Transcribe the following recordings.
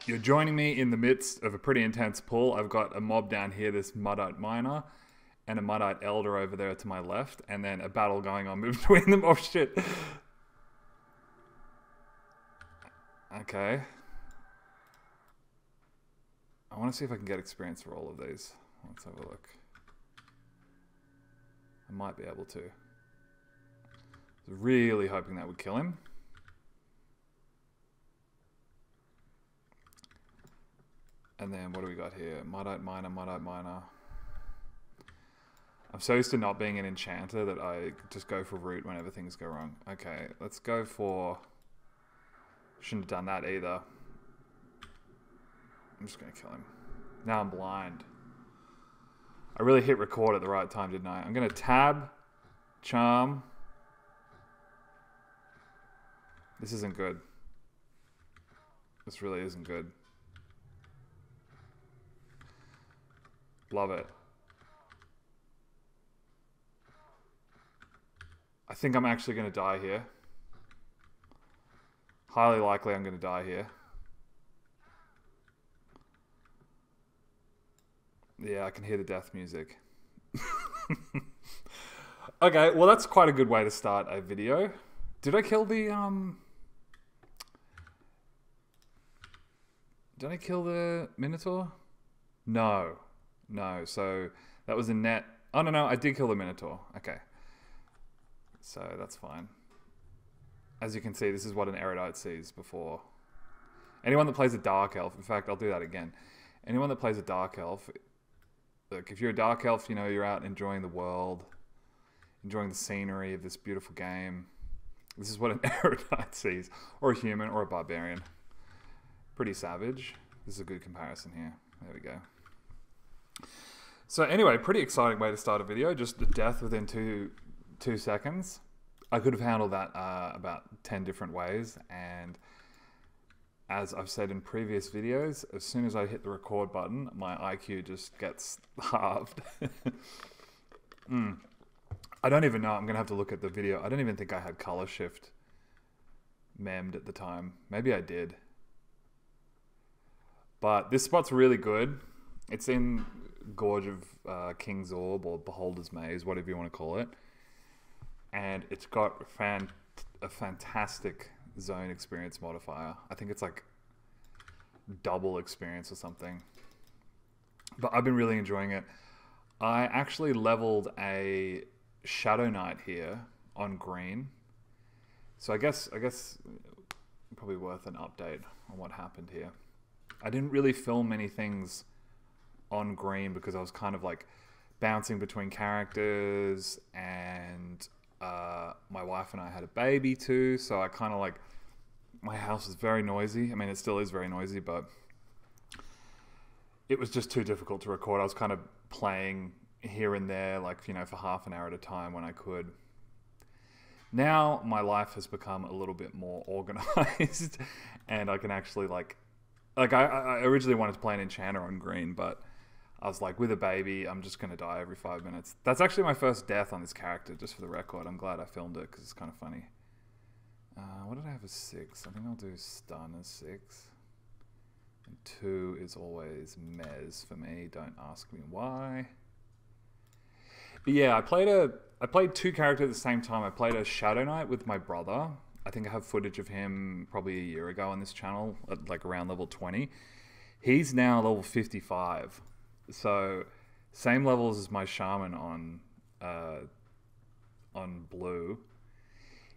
You're joining me in the midst of a pretty intense pull. I've got a mob down here, this Muddite Miner, and a Muddite Elder over there to my left, and then a battle going on between them. Oh shit. Okay. I want to see if I can get experience for all of these. Let's have a look. I might be able to. Really hoping that would kill him. And then what do we got here? Muddite Miner, Muddite Miner. I'm so used to not being an enchanter that I just go for root whenever things go wrong. Okay, let's go for... Shouldn't have done that either. I'm just going to kill him. Now I'm blind. I really hit record at the right time, didn't I? I'm going to tab, charm. This isn't good. This really isn't good. Love it. I think I'm actually going to die here. Highly likely I'm going to die here. Yeah, I can hear the death music. Okay, well that's quite a good way to start a video. Did I kill the Did I kill the Minotaur? No. No, so that was a net... Oh, no, I did kill the Minotaur. Okay. So that's fine. As you can see, this is what an erudite sees before. Anyone that plays a Dark Elf... In fact, I'll do that again. Anyone that plays a Dark Elf... Look, if you're a Dark Elf, you know, you're out enjoying the world. Enjoying the scenery of this beautiful game. This is what an erudite sees. Or a human, or a barbarian. Pretty savage. This is a good comparison here. There we go. So anyway, pretty exciting way to start a video. Just the death within two seconds. I could have handled that about 10 different ways. And as I've said in previous videos, as soon as I hit the record button, my IQ just gets halved. I don't even know. I'm going to have to look at the video. I don't even think I had color shift memmed at the time. Maybe I did. But this spot's really good. It's in Gorge of King's Orb or Beholder's Maze, whatever you want to call it. And it's got a fantastic zone experience modifier. I think it's like double experience or something. But I've been really enjoying it. I actually leveled a Shadow Knight here on green. So I guess probably worth an update on what happened here. I didn't really film many things on green because I was kind of like bouncing between characters, and my wife and I had a baby too, so I kind of like, my house is very noisy. I mean, it still is very noisy, but it was just too difficult to record. I was kind of playing here and there, like, you know, for half an hour at a time when I could. Now my life has become a little bit more organized and I can actually I originally wanted to play an Enchanter on green, but I was like, with a baby, I'm just going to die every 5 minutes. That's actually my first death on this character, just for the record. I'm glad I filmed it, because it's kind of funny. What did I have as 6? I think I'll do stun as 6. And 2 is always mez for me. Don't ask me why. But yeah, I played 2 characters at the same time. I played a Shadow Knight with my brother. I think I have footage of him probably a year ago on this channel, at like around level 20. He's now level 55. So same levels as my shaman on blue.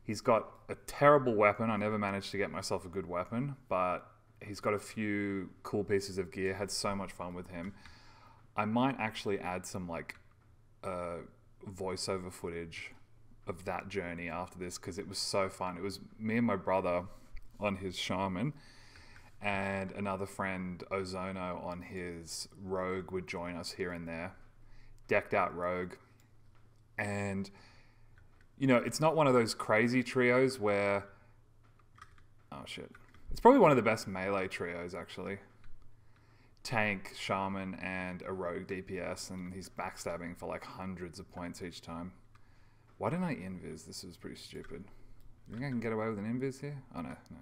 He's got a terrible weapon. I never managed to get myself a good weapon, but he's got a few cool pieces of gear. Had so much fun with him. I might actually add some like voiceover footage of that journey after this, because it was so fun. It was me and my brother on his shaman, and another friend, Ozono, on his rogue would join us here and there. Decked out rogue. And, you know, it's not one of those crazy trios where... Oh, shit. It's probably one of the best melee trios, actually. Tank, shaman, and a rogue DPS, and he's backstabbing for like hundreds of points each time. Why didn't I invis? This is pretty stupid. You think I can get away with an invis here? Oh, no, no.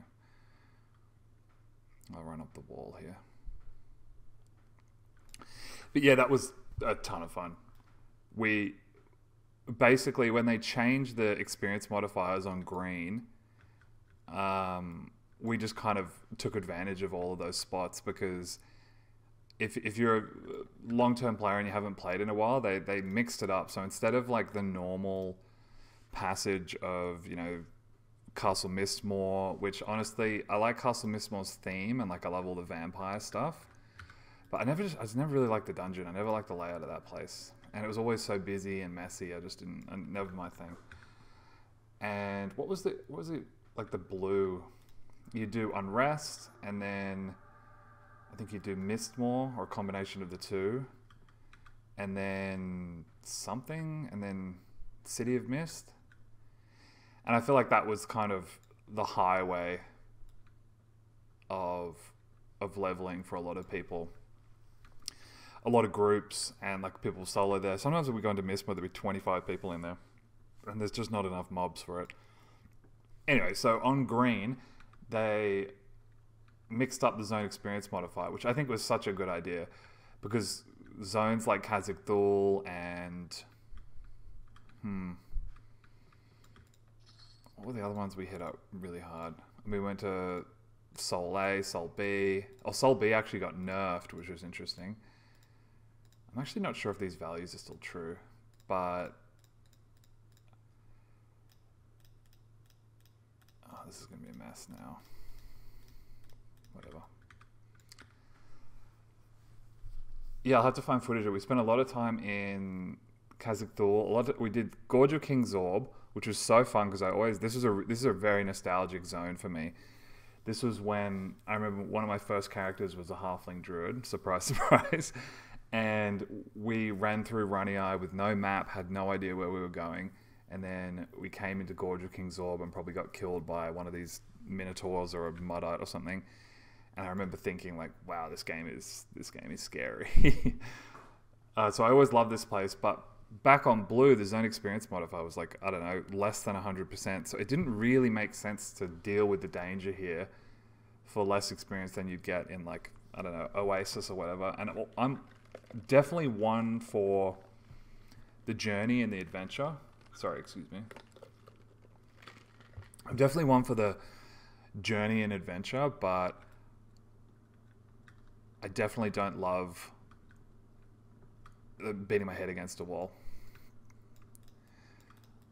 I'll run up the wall here. But yeah, that was a ton of fun. We basically, when they changed the experience modifiers on green, we just kind of took advantage of all of those spots, because if you're a long-term player and you haven't played in a while, they mixed it up. So instead of like the normal passage of, you know, Castle Mistmore, which honestly, I like Castle Mistmore's theme and like I love all the vampire stuff, but I just never really liked the dungeon. I never liked the layout of that place. And it was always so busy and messy. I just didn't, never my thing. And what was it, like the blue? You do Unrest, and then I think you do Mistmore, or a combination of the two. And then something, and then City of Mist. And I feel like that was kind of the highway of leveling for a lot of people. A lot of groups and like people solo there. Sometimes when we go into Mistmore, there'll be 25 people in there, and there's just not enough mobs for it. Anyway, so on green, they mixed up the zone experience modifier, which I think was such a good idea, because zones like Khazad-dûl and what were the other ones we hit up really hard? We went to Sol A, Sol B. Oh, Sol B actually got nerfed, which was interesting. I'm actually not sure if these values are still true, but oh, this is going to be a mess now. Whatever. Yeah, I'll have to find footage. We spent a lot of time in Khazad-dûl. We did Gorge of King Zorb, which was so fun because this is a very nostalgic zone for me. This was when I remember one of my first characters was a halfling druid. Surprise, surprise. And we ran through Runny-Eye with no map, had no idea where we were going. And then we came into Gorge of King Zorb and probably got killed by one of these minotaurs or a Muddite or something. And I remember thinking like, wow, this game is scary. So I always loved this place. But back on blue, the zone experience modifier was like, I don't know, less than 100%. So it didn't really make sense to deal with the danger here for less experience than you'd get in like, I don't know, Oasis or whatever. And I'm definitely one for the journey and the adventure. Sorry, excuse me. I'm definitely one for the journey and adventure, but I definitely don't love beating my head against a wall,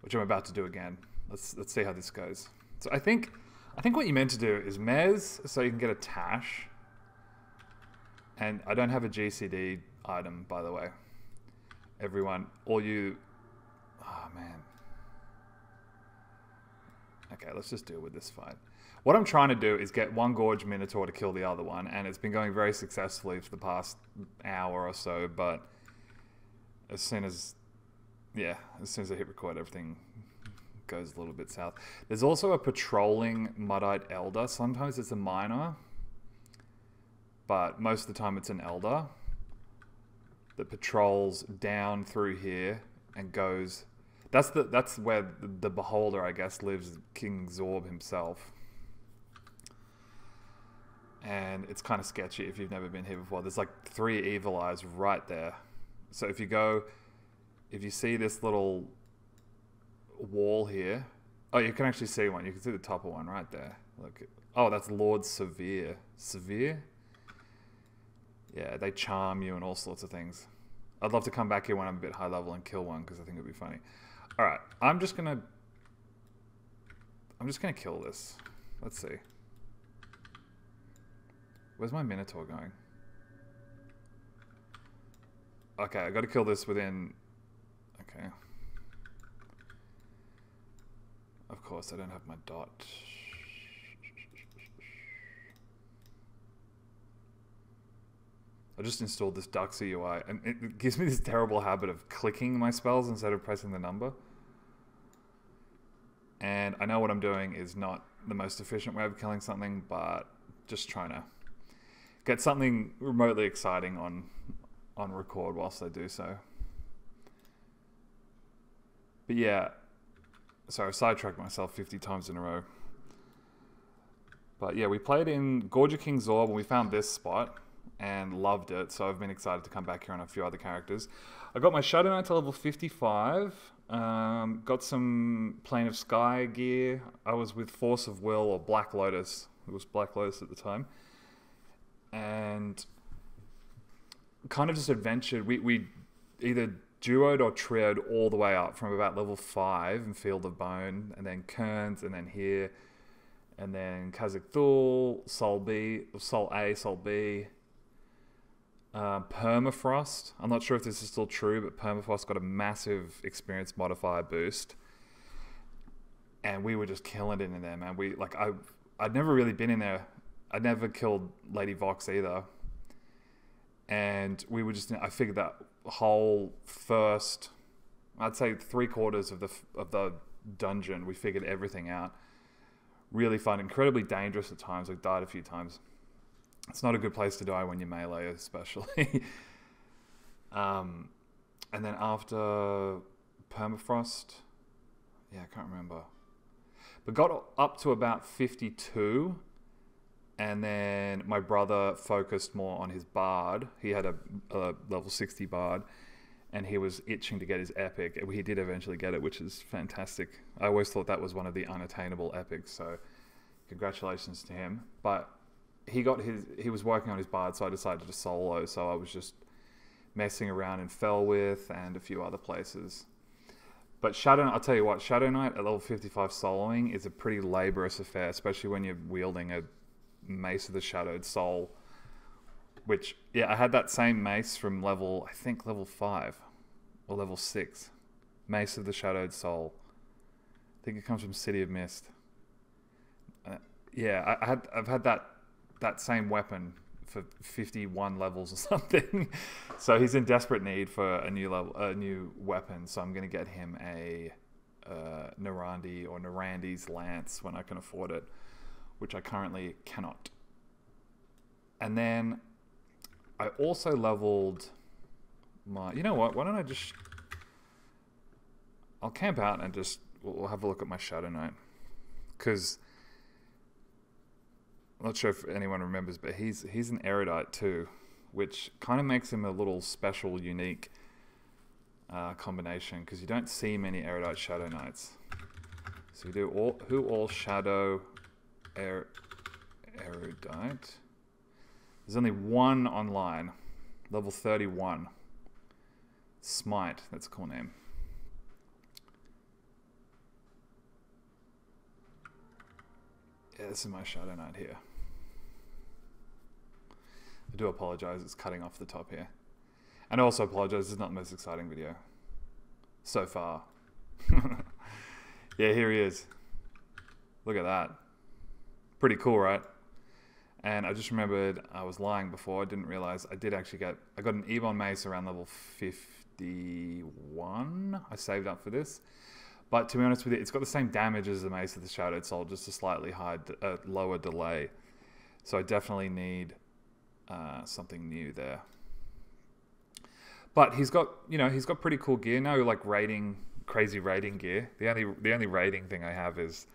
which I'm about to do again. Let's see how this goes. So I think what you meant to do is mez, so you can get a tash. And I don't have a GCD item, by the way. Everyone, oh man. Okay, let's just deal with this fight. What I'm trying to do is get one Gorge Minotaur to kill the other one, and it's been going very successfully for the past hour or so, but as soon as I hit record, everything goes a little bit south. There's also a patrolling Muddite Elder. Sometimes it's a minor, but most of the time it's an Elder that patrols down through here and goes... That's where the Beholder, I guess, lives, King Zorb himself. And it's kind of sketchy if you've never been here before. There's like 3 Evil Eyes right there. So if you see this little wall here... Oh, you can actually see one. You can see the top of one right there. Look. Oh, that's Lord Severe. Severe? Yeah, they charm you and all sorts of things. I'd love to come back here when I'm a bit high level and kill one, because I think it'd be funny. All right, I'm just gonna kill this. Let's see. Where's my Minotaur going? Okay, I got to kill this within. Okay. Of course, I don't have my dot. I just installed this Duxy UI, and it gives me this terrible habit of clicking my spells instead of pressing the number. And I know what I'm doing is not the most efficient way of killing something, but just trying to get something remotely exciting on record whilst I do so. But yeah, sorry, I sidetracked myself 50 times in a row. But yeah, we played in Gorgia King's Orb and we found this spot and loved it. So I've been excited to come back here on a few other characters. I got my Shadow Knight to level 55. Got some Plane of Sky gear. I was with Force of Will or Black Lotus. It was Black Lotus at the time. And kind of just adventured. We either duoed or trioed all the way up from about level 5 in Field of Bone, and then Kearns, and then here, and then Khazak Thul, Sol B, Sol A, Sol B, Permafrost. I'm not sure if this is still true, but Permafrost got a massive experience modifier boost, and we were just killing it in there, man. I'd never really been in there. I'd never killed Lady Vox either, and we were just. I figured that whole first, I'd say 3/4 of the dungeon, we figured everything out. Really fun, incredibly dangerous at times. I died a few times. It's not a good place to die when you're melee, especially. And then after Permafrost, yeah, I can't remember. But got up to about 52, and then my brother focused more on his bard. He had a level 60 bard, and he was itching to get his epic. He did eventually get it, which is fantastic. I always thought that was one of the unattainable epics, so congratulations to him. But he was working on his bard, so I decided to solo, so I was just messing around in Felwith and a few other places. But I'll tell you what, Shadow Knight at level 55 soloing is a pretty laborious affair, especially when you're wielding a Mace of the Shadowed Soul, which, yeah, I had that same mace from level 5 or level 6. Mace of the Shadowed Soul. I think it comes from City of Mist. Yeah, I've had that same weapon for 51 levels or something. So he's in desperate need for a new weapon. So I'm going to get him a Narandi's Lance when I can afford it, which I currently cannot. And then I also leveled my... You know what? Why don't I just... I'll camp out and just... We'll have a look at my Shadow Knight. Because... I'm not sure if anyone remembers, but he's an Erudite too, which kind of makes him a little special, unique combination, because you don't see many Erudite Shadow Knights. So we do who all Shadow Erudite. There's only one online, level 31. Smite, that's a cool name. Yeah, this is my Shadow Knight here. I do apologize, it's cutting off the top here. And I also apologize, this is not the most exciting video so far. Yeah, here he is. Look at that. Pretty cool, right? And I just remembered I was lying before. I didn't realize I got an Ebon Mace around level 51. I saved up for this. But to be honest with you, it's got the same damage as the Mace of the Shadowed Soul, just a slightly lower delay. So I definitely need something new there. But he's got pretty cool gear. No like crazy raiding gear. The only raiding thing I have is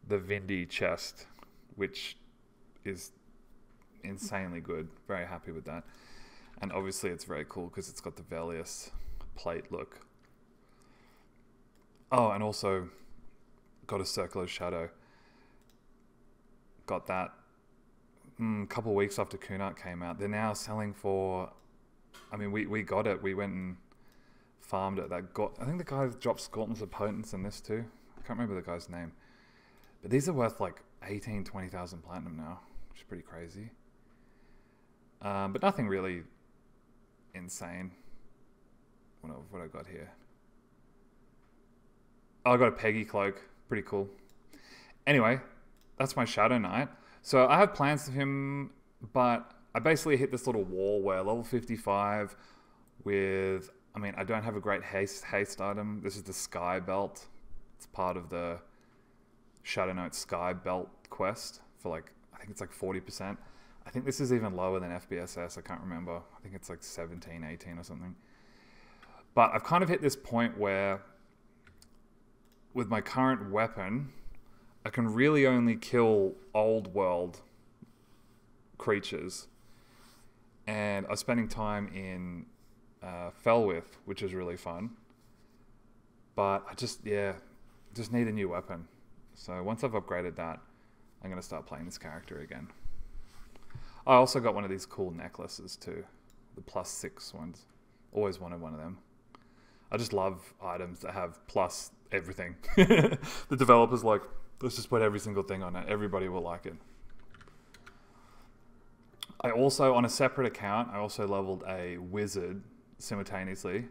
the Vindy chest, which is insanely good. Very happy with that. And obviously it's very cool because it's got the Velius plate look. Oh, and also got a Circular Shadow. Got that a couple of weeks after Kunart came out. They're now selling for... I mean, we got it. We went and farmed it. I think the guy dropped Scortons of Potence in this too. I can't remember the guy's name. But these are worth like 18,000, 20,000 platinum now, which is pretty crazy. But nothing really insane. What I got here? Oh, I got a Peggy cloak. Pretty cool. Anyway, that's my Shadow Knight. So I have plans for him, but I basically hit this little wall where level 55 with... I mean, I don't have a great haste item. This is the Sky Belt. It's part of the Shadow Knight Sky Belt quest for like... I think it's like 40%. I think this is even lower than FBSS. I can't remember. I think it's like 17, 18 or something. But I've kind of hit this point where... with my current weapon, I can really only kill old world creatures. And I was spending time in Felwith, which is really fun. But I just need a new weapon. So once I've upgraded that, I'm going to start playing this character again. I also got one of these cool necklaces too. The +6 ones. Always wanted one of them. I just love items that have plus everything. The developer's like, let's just put every single thing on it. Everybody will like it. I also, on a separate account, I also leveled a wizard simultaneously.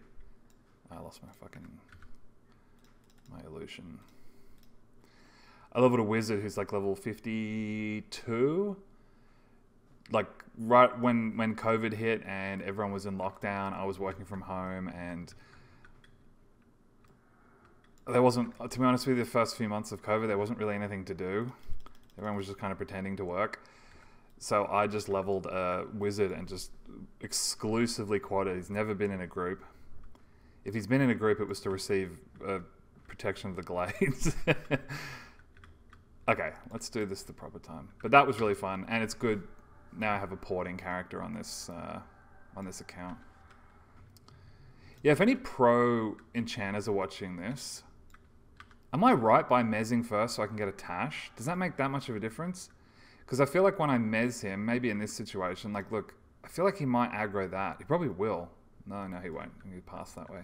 I lost my illusion. I leveled a wizard who's like level 52. Like right when COVID hit and everyone was in lockdown, I was working from home and there wasn't, to be honest with you, the first few months of COVID, there wasn't really anything to do. Everyone was just kind of pretending to work. So I just leveled a wizard and just exclusively quadded. He's never been in a group. If he's been in a group, it was to receive protection of the glades. Okay, let's do this the proper time. But that was really fun, and it's good. Now I have a porting character on this account. Yeah, if any pro enchanters are watching this, am I right by mezzing first so I can get a Tash? Does that make that much of a difference? Because I feel like when I mez him, maybe in this situation, like, look, I feel like he might aggro that. He probably will. No, he won't. He'll pass that way.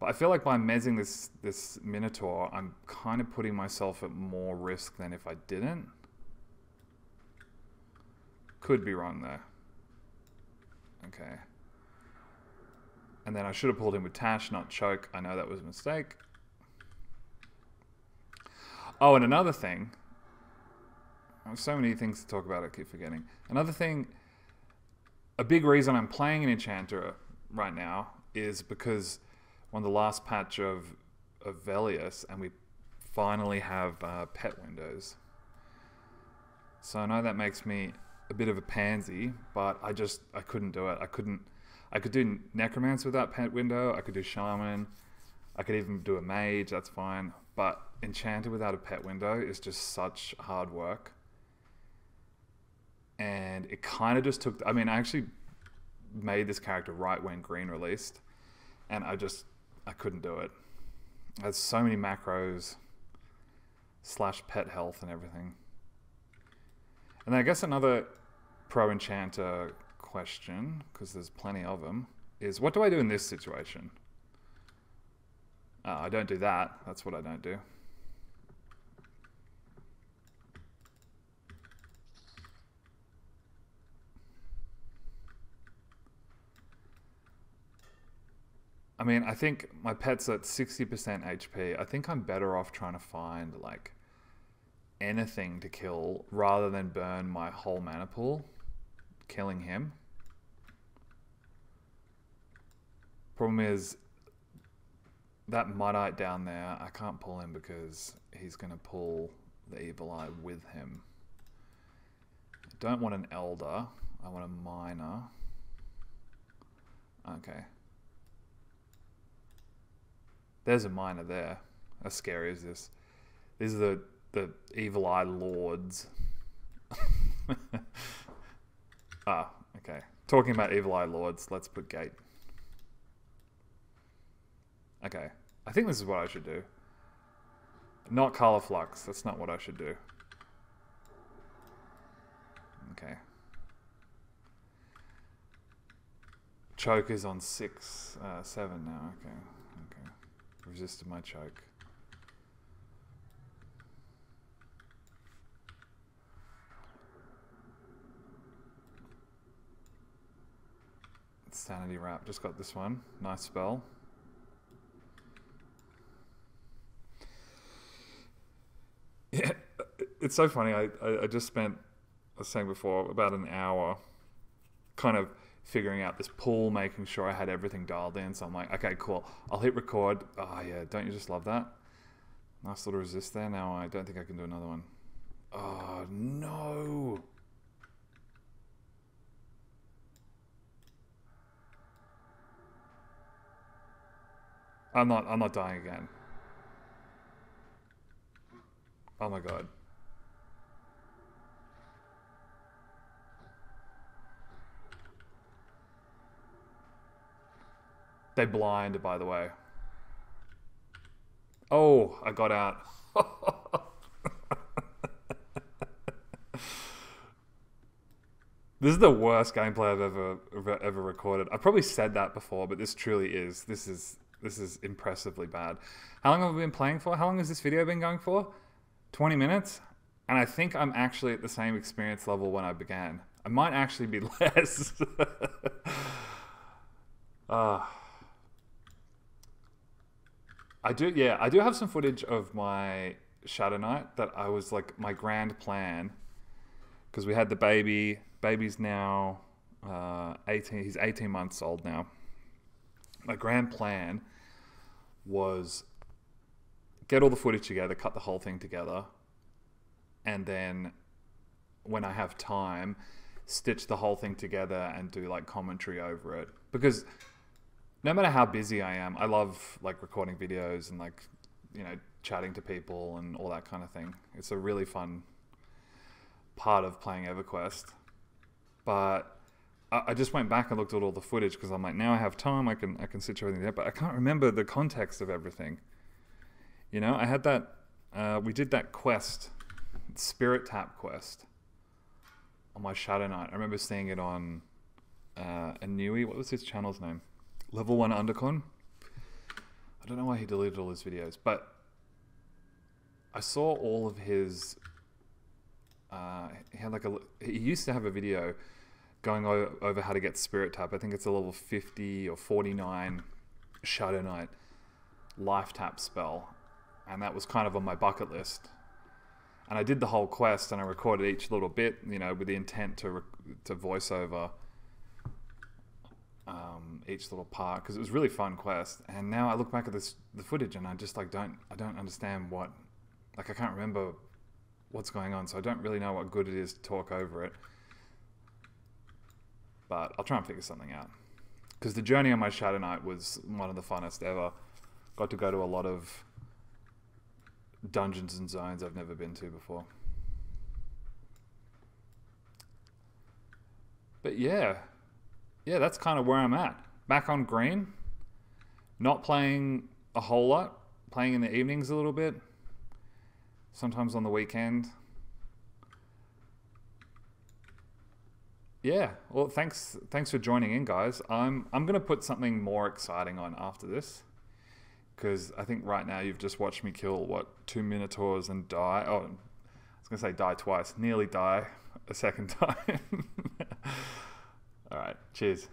But I feel like by mezzing this Minotaur, I'm kind of putting myself at more risk than if I didn't. Could be wrong there. Okay. And then I should have pulled him with Tash, not Choke. I know that was a mistake. Oh, and another thing. There's so many things to talk about, I keep forgetting. Another thing, a big reason I'm playing an Enchanter right now is because we're on the last patch of Velius, and we finally have pet windows. So I know that makes me a bit of a pansy, but I couldn't do it. I could do Necromancer with that pet window. I could do Shaman. I could even do a Mage. That's fine. But Enchanter without a pet window is just such hard work. And it kind of just took... I mean, I actually made this character right when Green released. And I couldn't do it. It has so many macros / pet health and everything. And then I guess another pro Enchanter question, because there's plenty of them, is what do I do in this situation? I don't do that. That's what I don't do. I mean, I think my pet's at 60% HP. I think I'm better off trying to find, like, anything to kill rather than burn my whole mana pool killing him. Problem is, that Muddite down there, I can't pull him because he's going to pull the Evil Eye with him. I don't want an Elder. I want a Miner. Okay. There's a Miner there. How scary is this? These are the Evil Eye Lords. Okay. Talking about Evil Eye Lords, let's put Gate. Okay. I think this is what I should do. Not Color Flux. That's not what I should do. Okay. Choke is on 7 now. Okay. Okay. Resisted my choke. Sanity Wrap. Just got this one. Nice spell. Yeah, it's so funny. I just spent, I was saying before, about an hour kind of figuring out this pool, making sure I had everything dialed in. So I'm like, okay, cool. I'll hit record. Oh, yeah. Don't you just love that? Nice little resist there. Now I don't think I can do another one. Oh, no. I'm not dying again. Oh my god. They blind, by the way. Oh, I got out. This is the worst gameplay I've ever recorded. I've probably said that before, but this truly is. This is impressively bad. How long have we been playing for? How long has this video been going for? 20 minutes? And I think I'm actually at the same experience level when I began. I might actually be less. I do have some footage of my Shadow Knight that I was like, my grand plan, because we had the baby. Baby's now 18. He's 18 months old now. My grand plan was get all the footage together, cut the whole thing together, and then when I have time, stitch the whole thing together and do like commentary over it. Because no matter how busy I am, I love like recording videos and like, you know, chatting to people and all that kind of thing. It's a really fun part of playing Everquest. But I just went back and looked at all the footage because I'm like, now I have time, I can stitch everything there, but I can't remember the context of everything. You know, I had that, we did that quest, Spirit Tap quest on my Shadow Knight. I remember seeing it on Anui, what was his channel's name? Level 1 Undercon. I don't know why he deleted all his videos, but I saw all of his, he used to have a video going over how to get Spirit Tap. I think it's a level 50 or 49 Shadow Knight life tap spell. And that was kind of on my bucket list. And I did the whole quest and I recorded each little bit, you know, with the intent to voice over each little part, because it was a really fun quest. And now I look back at the footage and I just like I don't understand what, like I can't remember what's going on, so I don't really know what good it is to talk over it. But I'll try and figure something out. Because the journey on my Shadow Knight was one of the funnest ever. Got to go to a lot of dungeons and zones I've never been to before. But yeah, that's kind of where I'm at. Back on green, not playing a whole lot, playing in the evenings a little bit, sometimes on the weekend. Yeah, well, thanks for joining in, guys. I'm gonna put something more exciting on after this, because I think right now you've just watched me kill, what, 2 Minotaurs and die. Oh, I was gonna say die twice, nearly die a second time. All right, cheers.